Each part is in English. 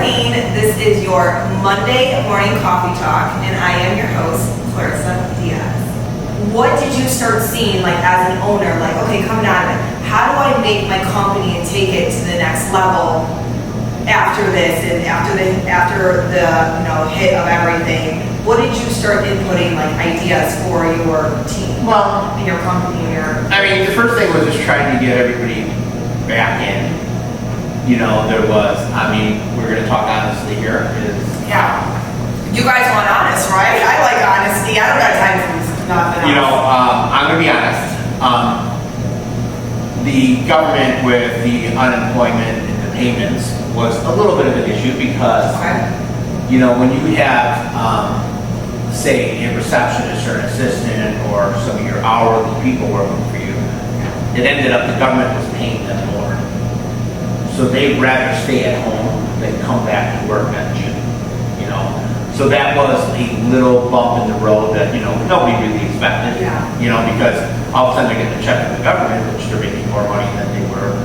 morning. This is your Monday morning coffee talk, and I am your host, Clarissa Diaz. What did you start seeing, like as an owner, like, okay, coming out of it, how do I make my company and take it to the next level after this and after the hit of everything? What did you start inputting, like ideas for your team, and your company, the first thing was just trying to get everybody back in. There was, we're going to talk honestly here. Yeah. You guys want honest, right? I like honesty. I don't got time for nothing else. I'm going to be honest. The government with the unemployment and the payments was a little bit of an issue because, when you have, say, a receptionist or an assistant or some of your hourly people working for you, it ended up the government was paying them more. So they'd rather stay at home than come back to work in June, So that was a little bump in the road that, nobody really expected, because all of a sudden they're getting a check from the government, which they're making more money than they were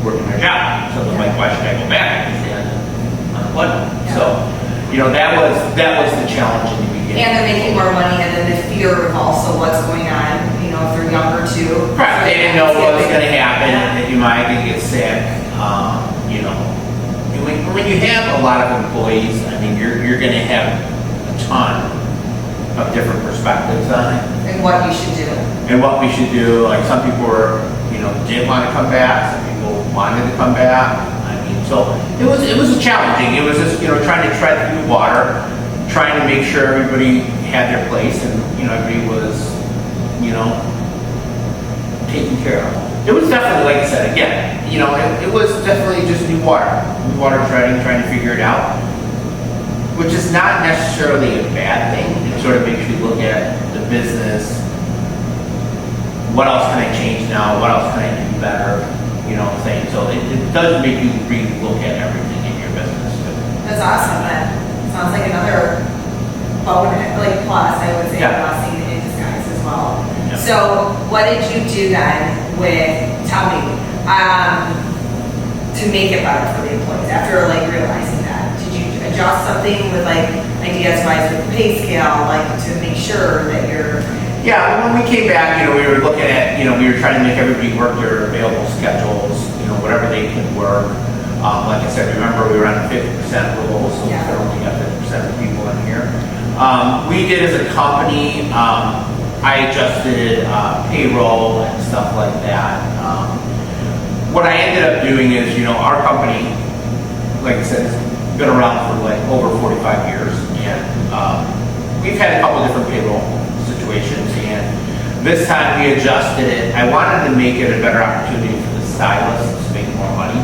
working their job. So they're like, why should I go back and stay on what? So, that was the challenge in the beginning. And they're making more money, and then the fear of also what's going on, if they're younger too. Right, they didn't know what was going to happen, and that you might get sick, When you have a lot of employees, you're going to have a ton of different perspectives on it. And what you should do. And what we should do. Like some people were, didn't want to come back. Some people wanted to come back. So it was challenging. It was just, trying to tread through the water, trying to make sure everybody had their place and, everybody was, taken care of. It was definitely, like I said, again, it was definitely just new water treading, trying to figure it out, which is not necessarily a bad thing. It sort of makes you look at the business. What else can I change now? What else can I do better? So it does make you re-look at everything in your business. That's awesome. That sounds like another bonus, plus, I would say, blessing in disguise as well. Yeah. So what did you do then tell me, to make it better for the employees after realizing that? Did you adjust something with ideas wise with the pay scale, to make sure that you're... Yeah, when we came back, we were looking at, we were trying to make everybody work their available schedules, whatever they could work. Like I said, remember we were on a 50% rule, so we only got 50% of the people in here. We did as a company, I adjusted payroll and stuff like that. What I ended up doing is, our company, like I said, has been around for over 45 years, and we've had a couple different payroll situations, and this time we adjusted it. I wanted to make it a better opportunity for the stylists to make more money.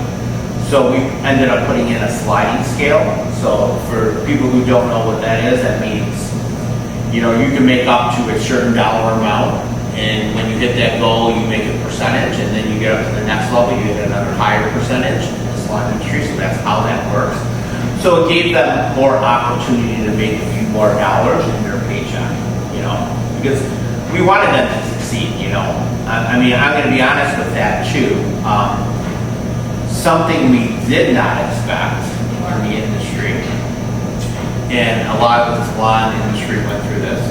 So we ended up putting in a sliding scale. So for people who don't know what that is, that means, you can make up to a certain dollar amount, and when you hit that goal, you make a percentage, and then you get up to the next level, you get another higher percentage in the salon industry. So that's how that works. So it gave them more opportunity to make a few more dollars in their paycheck, because we wanted them to succeed, I'm going to be honest with that too. Something we did not expect in the industry, and a lot of the salon industry went through this,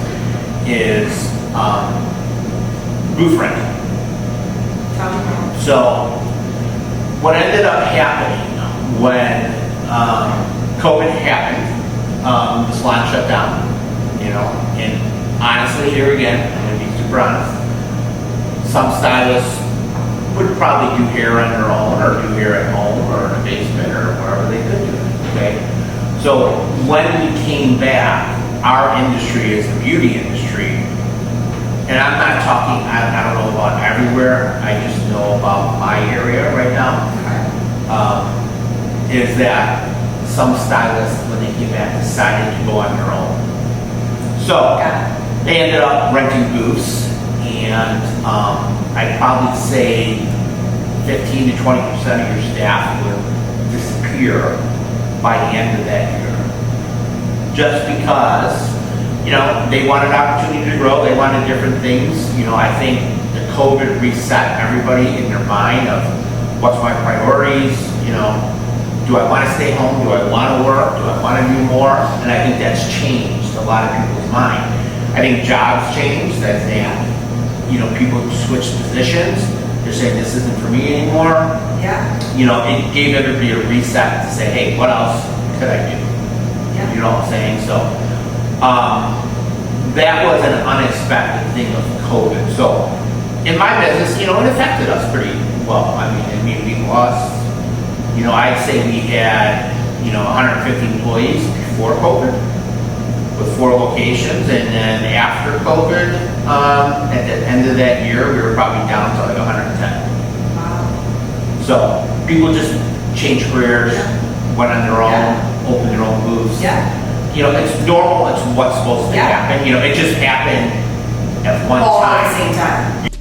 is booth renting. So what ended up happening when COVID happened, the salon shut down, and honestly, here again, I'm going to be super honest, some stylists would probably do hair on their own or do hair at home or in a basement or wherever they could do it, okay? So when we came back, our industry is the beauty industry, and I'm not talking, I don't know about everywhere, I just know about my area right now, is that some stylists, when they came back, decided to go on their own. So they ended up renting booths, and I'd probably say 15 to 20% of your staff would disappear by the end of that year. Just because, they wanted opportunity to grow, they wanted different things. I think the COVID reset everybody in their mind of what's my priorities, do I want to stay home? Do I want to work? Do I want to do more? And I think that's changed a lot of people's mind. I think jobs changed. I think, you know, people switch positions. They're saying this isn't for me anymore. Yeah. You know, it gave everybody a reset to say, hey, what else could I do? Yeah. You know what I'm saying? So that was an unexpected thing of COVID. So in my business, you know, it affected us pretty well. I mean, we lost, you know, I'd say we had, you know, 150 employees before COVID with 4 locations. And then after COVID, at the end of that year, we were probably down to like 110. Wow. So people just changed careers, went on their own, opened their own booths. Yeah. You know, it's normal, it's what's supposed to happen. You know, it just happened at one All time. at the same time.